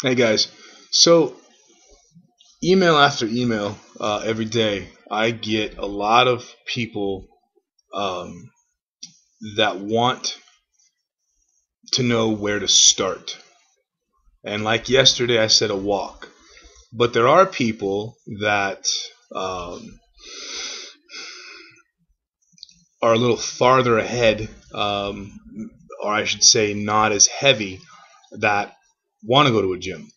Hey guys, so email after email every day, I get a lot of people um, that want to know where to start. And like yesterday, I said a walk, but there are people that um, are a little farther ahead, or I should say, not as heavy, that want to go to a gym.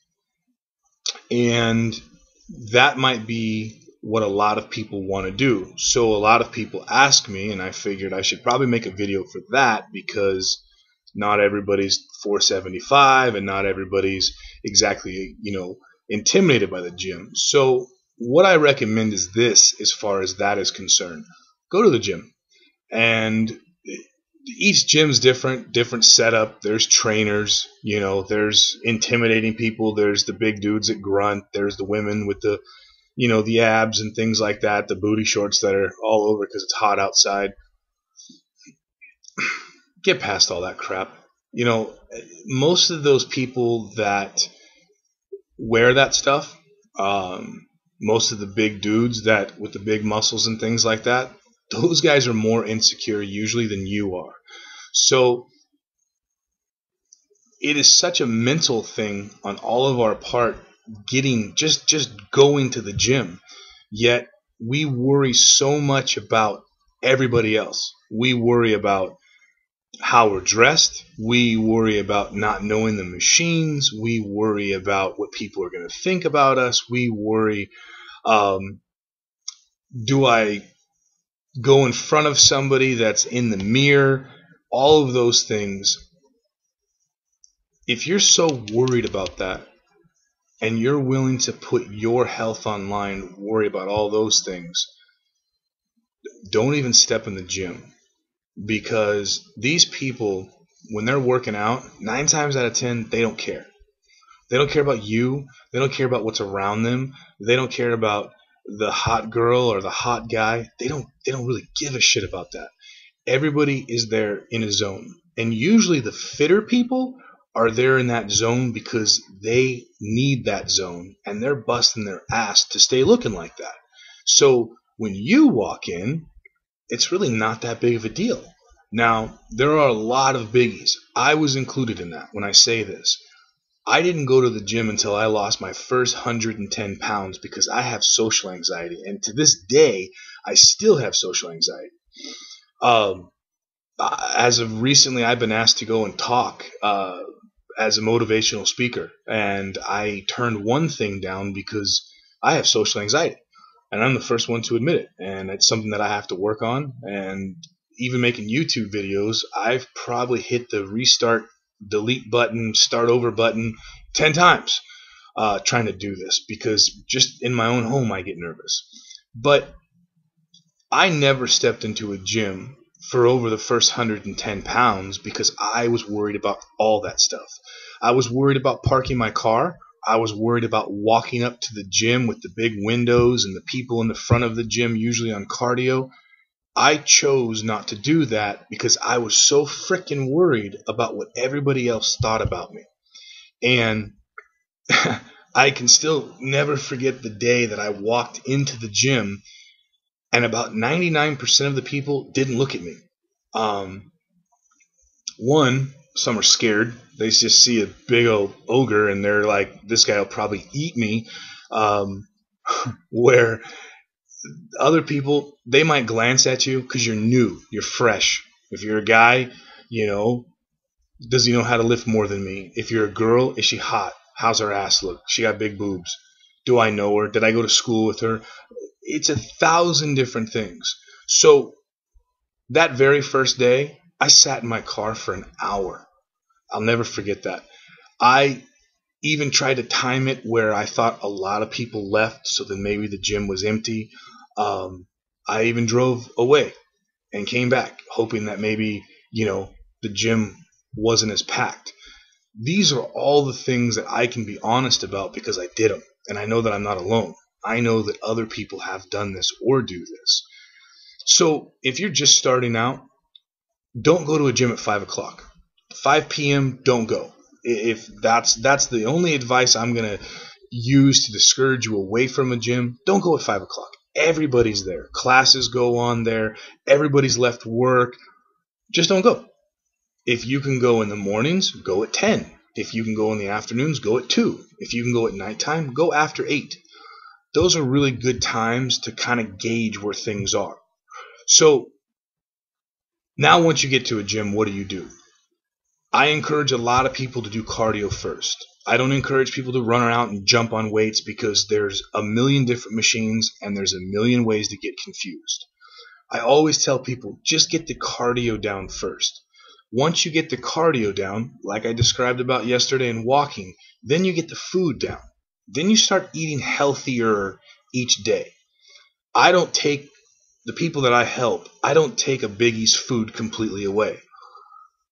And that might be what a lot of people want to do. So a lot of people ask me, and I figured I should probably make a video for that because not everybody's 475 and not everybody's exactly, intimidated by the gym. So what I recommend is this as far as that is concerned. Go to the gym. And each gym's different setup. There's trainers, there's intimidating people, there's the big dudes that grunt, there's the women with the abs and things like that, the booty shorts that are all over because it's hot outside. Get past all that crap. Most of those people that wear that stuff, most of the big dudes that with the big muscles and things like that, those guys are more insecure usually than you are. So it is such a mental thing on all of our part, getting just going to the gym. Yet we worry so much about everybody else. We worry about how we're dressed. We worry about not knowing the machines. We worry about what people are going to think about us. We worry, do I go in front of somebody that's in the mirror? All of those things. If you're so worried about that and you're willing to put your health online, worry about all those things, don't even step in the gym. Because these people, when they're working out, 9 times out of 10, they don't care. They don't care about you. They don't care about what's around them. They don't care about the hot girl or the hot guy. They don't really give a shit about that. Everybody is there in a zone. And usually the fitter people are there in that zone because they need that zone and they're busting their ass to stay looking like that. So when you walk in, it's really not that big of a deal. Now, there are a lot of biggies. I was included in that when I say this. I didn't go to the gym until I lost my first 110 pounds because I have social anxiety. And to this day, I still have social anxiety. As of recently, I've been asked to go and talk as a motivational speaker. And I turned one thing down because I have social anxiety. And I'm the first one to admit it. And it's something that I have to work on. And even making YouTube videos, I've probably hit the restart, delete button, start over button 10 times trying to do this because just in my own home I get nervous. But I never stepped into a gym for over the first 110 pounds because I was worried about all that stuff. I was worried about parking my car. I was worried about walking up to the gym with the big windows and the people in the front of the gym usually on cardio. I chose not to do that because I was so freaking worried about what everybody else thought about me. And I can still never forget the day that I walked into the gym and about 99% of the people didn't look at me. One, some are scared. They just see a big old ogre and they're like, this guy will probably eat me. Where other people, they might glance at you because you're new, you're fresh. If you're a guy, does he know how to lift more than me? If you're a girl, is she hot? How's her ass look? She got big boobs. Do I know her? Did I go to school with her? It's 1,000 different things. So that very first day, I sat in my car for an hour. I'll never forget that. I even tried to time it where I thought a lot of people left, so then maybe the gym was empty. I even drove away and came back, hoping that maybe, the gym wasn't as packed. These are all the things that I can be honest about because I did them. And I know that I'm not alone. I know that other people have done this or do this. So if you're just starting out, don't go to a gym at 5 o'clock. 5 p.m., don't go. If that's the only advice I'm going to use to discourage you away from a gym, don't go at 5 o'clock. Everybody's there. Classes go on there. Everybody's left work. Just don't go. If you can go in the mornings, go at 10. If you can go in the afternoons, go at 2. If you can go at nighttime, go after 8. Those are really good times to kind of gauge where things are. So now once you get to a gym, what do? I encourage a lot of people to do cardio first. I don't encourage people to run around and jump on weights because there's a million different machines and there's a million ways to get confused. I always tell people, just get the cardio down first. Once you get the cardio down, like I described about yesterday in walking, then you get the food down. Then you start eating healthier each day. The people that I help, I don't take a Biggie's food completely away.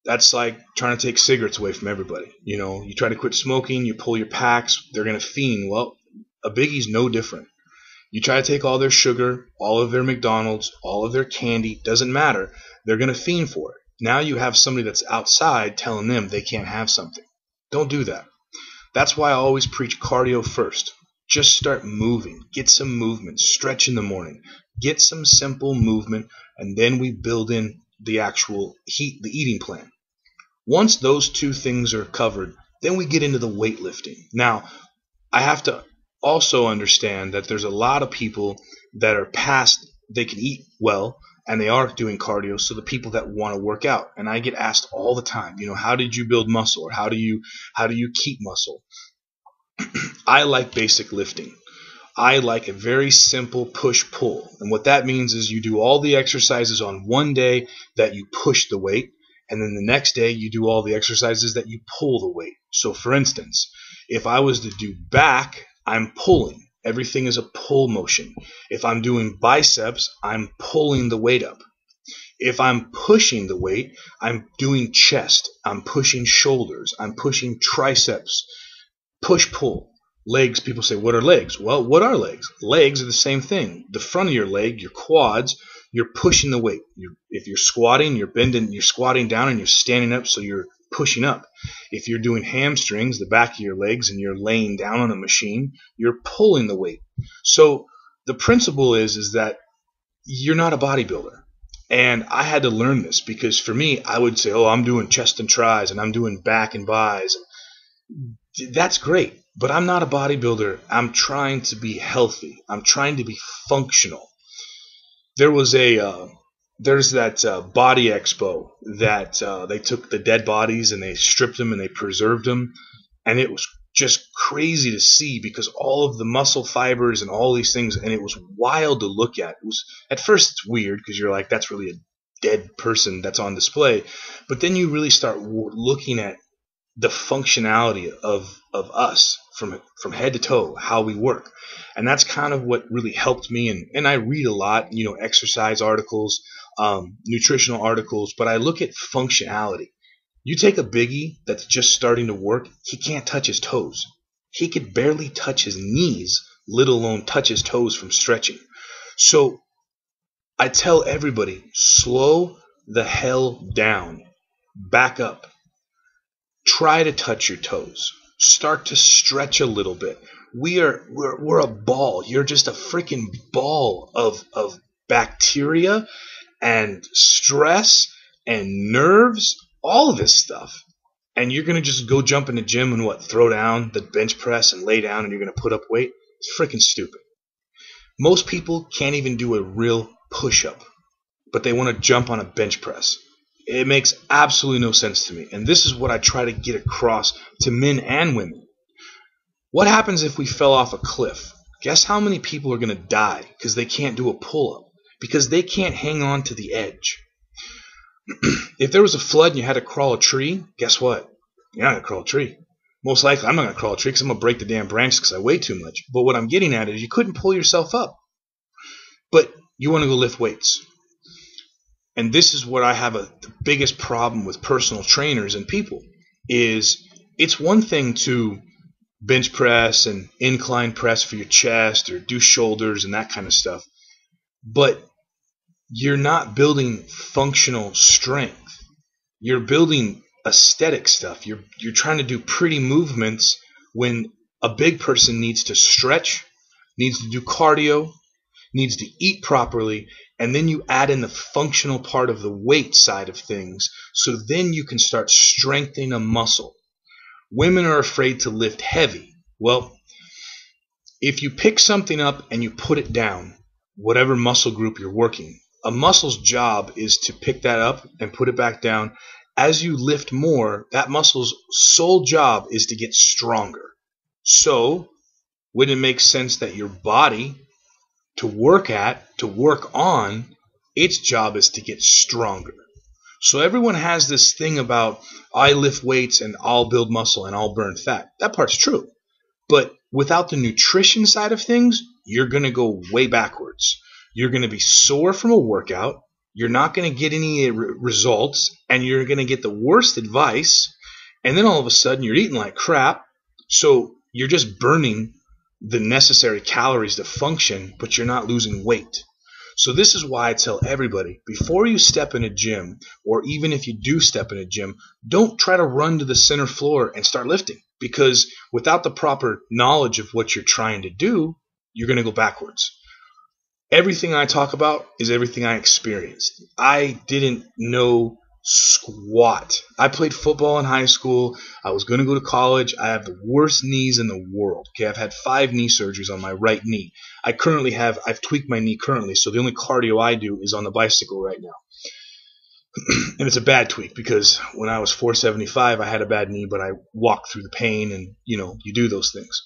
That's like trying to take cigarettes away from everybody. You try to quit smoking, you pull your packs, they're going to fiend. Well, a Biggie's no different. You try to take all their sugar, all of their McDonald's, all of their candy, doesn't matter. They're going to fiend for it. Now you have somebody that's outside telling them they can't have something. Don't do that. That's why I always preach cardio first. Just start moving. Get some movement. Stretch in the morning. Get some simple movement, and then we build in the actual the eating plan. Once those two things are covered, then we get into the weightlifting. Now, I have to also understand that there's a lot of people that are past, they can eat well, and they are doing cardio, so the people that want to work out. And I get asked all the time, how did you build muscle, or how do you keep muscle? I like basic lifting. I like a very simple push-pull. And what that means is you do all the exercises on one day that you push the weight, and then the next day you do all the exercises that you pull the weight. So for instance, if I was to do back, I'm pulling. Everything is a pull motion. If I'm doing biceps, I'm pulling the weight up. If I'm pushing the weight, I'm doing chest. I'm pushing shoulders. I'm pushing triceps. Push-pull. Legs, people say, what are legs? Well, what are legs? Legs are the same thing. The front of your leg, your quads, you're pushing the weight. If you're squatting, you're squatting down and you're standing up, so you're pushing up. If you're doing hamstrings, the back of your legs, and you're laying down on a machine, you're pulling the weight. So the principle is that you're not a bodybuilder. And I had to learn this because for me, I would say, I'm doing chest and tris, and I'm doing back and bis. That's great, but I'm not a bodybuilder. I'm trying to be healthy. I'm trying to be functional. There's that body expo that they took the dead bodies and they stripped them and they preserved them, and it was just crazy to see because all of the muscle fibers and all these things, and it was wild to look at. It was, at first it's weird because you're like, that's really a dead person that's on display, but then you really start looking at the functionality of us from head to toe, how we work. And that's kind of what really helped me. And I read a lot, exercise articles, nutritional articles, but I look at functionality. You take a Biggie that's just starting to work, he can't touch his toes. He could barely touch his knees, let alone touch his toes from stretching. So I tell everybody, slow the hell down. Back up. Try to touch your toes. Start to stretch a little bit. We're a ball. You're just a freaking ball of bacteria and stress and nerves, all of this stuff. And you're going to just go jump in the gym and throw down the bench press and lay down and you're going to put up weight? It's freaking stupid. Most people can't even do a real push-up, but they want to jump on a bench press. It makes absolutely no sense to me. And this is what I try to get across to men and women. What happens if we fell off a cliff? Guess how many people are going to die because they can't do a pull-up? Because they can't hang on to the edge. If there was a flood and you had to crawl a tree, guess what? You're not going to crawl a tree. Most likely, I'm not going to crawl a tree because I'm going to break the damn branches because I weigh too much. But what I'm getting at is you couldn't pull yourself up. But you want to go lift weights. And this is what I have the biggest problem with personal trainers and people is it's one thing to bench press and incline press for your chest or do shoulders and that kind of stuff. But you're not building functional strength. You're building aesthetic stuff. You're trying to do pretty movements when a big person needs to stretch, needs to do cardio, needs to eat properly, and then you add in the functional part of the weight side of things, so then you can start strengthening a muscle. Women are afraid to lift heavy. Well, if you pick something up and you put it down, whatever muscle group you're working, a muscle's job is to pick that up and put it back down. As you lift more, that muscle's sole job is to get stronger. So, wouldn't it make sense that your body, to work on, its job is to get stronger? So everyone has this thing about, I lift weights and I'll build muscle and I'll burn fat. That part's true. But without the nutrition side of things, you're going to go way backwards. You're going to be sore from a workout. You're not going to get any results, and you're going to get the worst advice. And then all of a sudden, you're eating like crap. So you're just burning the necessary calories to function, but you're not losing weight. So this is why I tell everybody, before you step in a gym, or even if you do step in a gym, don't try to run to the center floor and start lifting. Because without the proper knowledge of what you're trying to do, you're going to go backwards. Everything I talk about is everything I experienced. I didn't know squat. I played football in high school. I was going to go to college. I have the worst knees in the world. Okay, I've had 5 knee surgeries on my right knee. I've tweaked my knee currently, so the only cardio I do is on the bicycle right now. And it's a bad tweak because when I was 475, I had a bad knee, but I walked through the pain and, you do those things.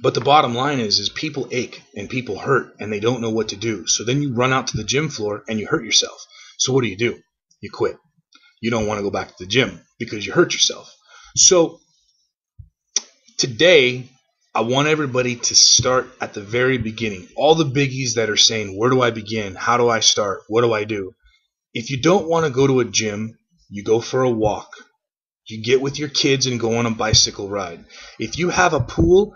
But the bottom line is people ache and people hurt and they don't know what to do. So then you run out to the gym floor and you hurt yourself. So what do? You quit. You don't want to go back to the gym because you hurt yourself. So today, I want everybody to start at the very beginning. All the biggies that are saying, where do I begin? How do I start? What do I do? If you don't want to go to a gym, you go for a walk. You get with your kids and go on a bicycle ride. If you have a pool,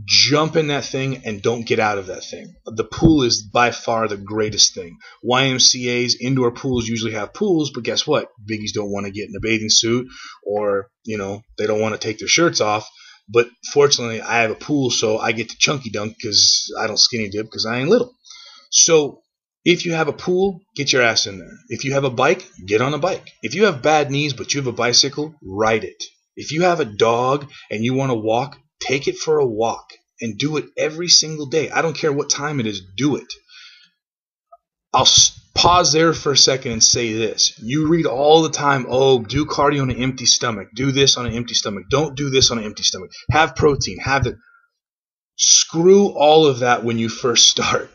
jump in that thing and don't get out of that thing. The pool is by far the greatest thing. YMCA's, indoor pools usually have pools, but guess what? Biggies don't want to get in a bathing suit or, they don't want to take their shirts off. But fortunately, I have a pool, so I get to chunky dunk because I don't skinny dip because I ain't little. So if you have a pool, get your ass in there. If you have a bike, get on a bike. If you have bad knees but you have a bicycle, ride it. If you have a dog and you want to walk, take it for a walk and do it every single day. I don't care what time it is, do it. I'll pause there for a second and say this. You read all the time, do cardio on an empty stomach. Do this on an empty stomach. Don't do this on an empty stomach. Have protein. Screw all of that when you first start.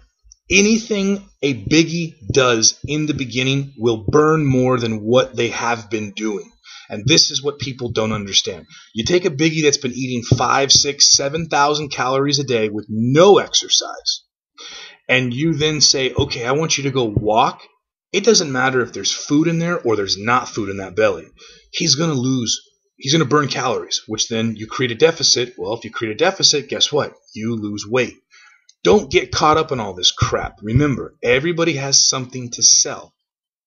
Anything a biggie does in the beginning will burn more than what they have been doing. And this is what people don't understand. You take a biggie that's been eating 5, 6, 7,000 calories a day with no exercise, and you then say, okay, I want you to go walk. It doesn't matter if there's food in there or there's not food in that belly. He's going to burn calories, which then you create a deficit. Well, if you create a deficit, guess what? You lose weight. Don't get caught up in all this crap. Remember, everybody has something to sell.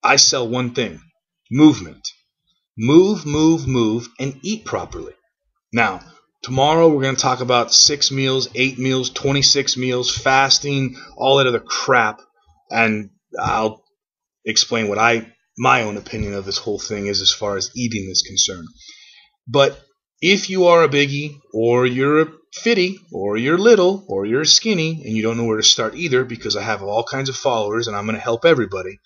I sell one thing: movement. Move, and eat properly. Now, tomorrow we're going to talk about 6 meals, 8 meals, 26 meals, fasting, all that other crap, and I'll explain what my own opinion of this whole thing is as far as eating is concerned. But if you are a biggie, or you're a fitty, or you're little, or you're skinny, and you don't know where to start either, because I have all kinds of followers and I'm going to help everybody,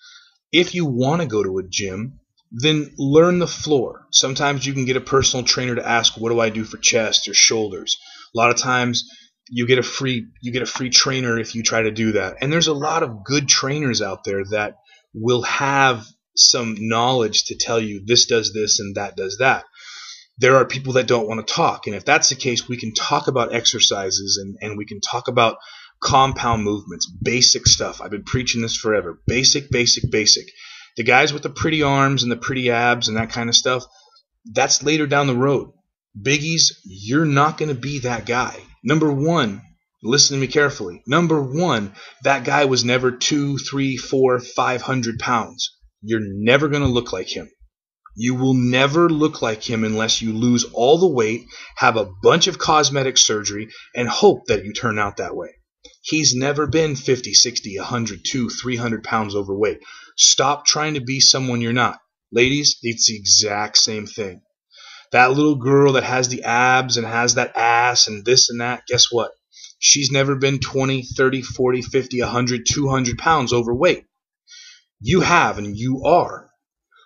if you want to go to a gym, then learn the floor. Sometimes you can get a personal trainer to ask, what do I do for chest or shoulders? A lot of times you get a free trainer if you try to do that. And there's a lot of good trainers out there that will have some knowledge to tell you this does this and that does that. There are people that don't want to talk. And if that's the case, we can talk about exercises and we can talk about compound movements, basic stuff. I've been preaching this forever. Basic. The guys with the pretty arms and the pretty abs and that kind of stuff, that's later down the road. Biggies, you're not going to be that guy. Number one, listen to me carefully. Number one, that guy was never 200, 300, 400, 500 pounds. You're never going to look like him. You will never look like him unless you lose all the weight, have a bunch of cosmetic surgery, and hope that you turn out that way. He's never been 50, 60, 100, 200, 300 pounds overweight. Stop trying to be someone you're not. Ladies, it's the exact same thing. That little girl that has the abs and has that ass and this and that, guess what? She's never been 20, 30, 40, 50, 100, 200 pounds overweight. You have, and you are.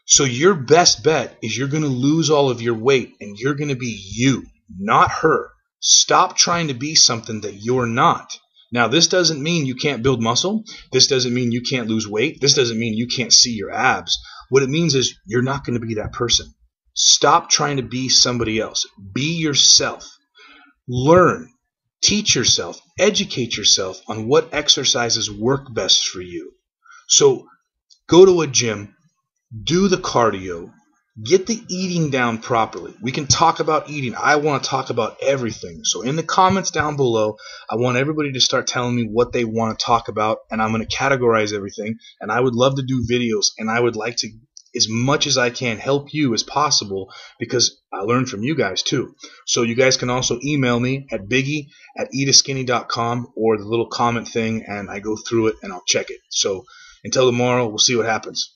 So your best bet is you're going to lose all of your weight and you're going to be you, not her. Stop trying to be something that you're not. Now, this doesn't mean you can't build muscle. This doesn't mean you can't lose weight. This doesn't mean you can't see your abs. What it means is you're not going to be that person. Stop trying to be somebody else. Be yourself. Learn. Teach yourself. Educate yourself on what exercises work best for you. So go to a gym. Do the cardio. Get the eating down properly. We can talk about eating. I want to talk about everything. So in the comments down below, I want everybody to start telling me what they want to talk about, and I'm going to categorize everything. And I would love to do videos, and I would like to, as much as I can, help you as possible, because I learn from you guys too. So you guys can also email me at biggie@eataskinny.com or the little comment thing, and I go through it and I'll check it. So until tomorrow, we'll see what happens.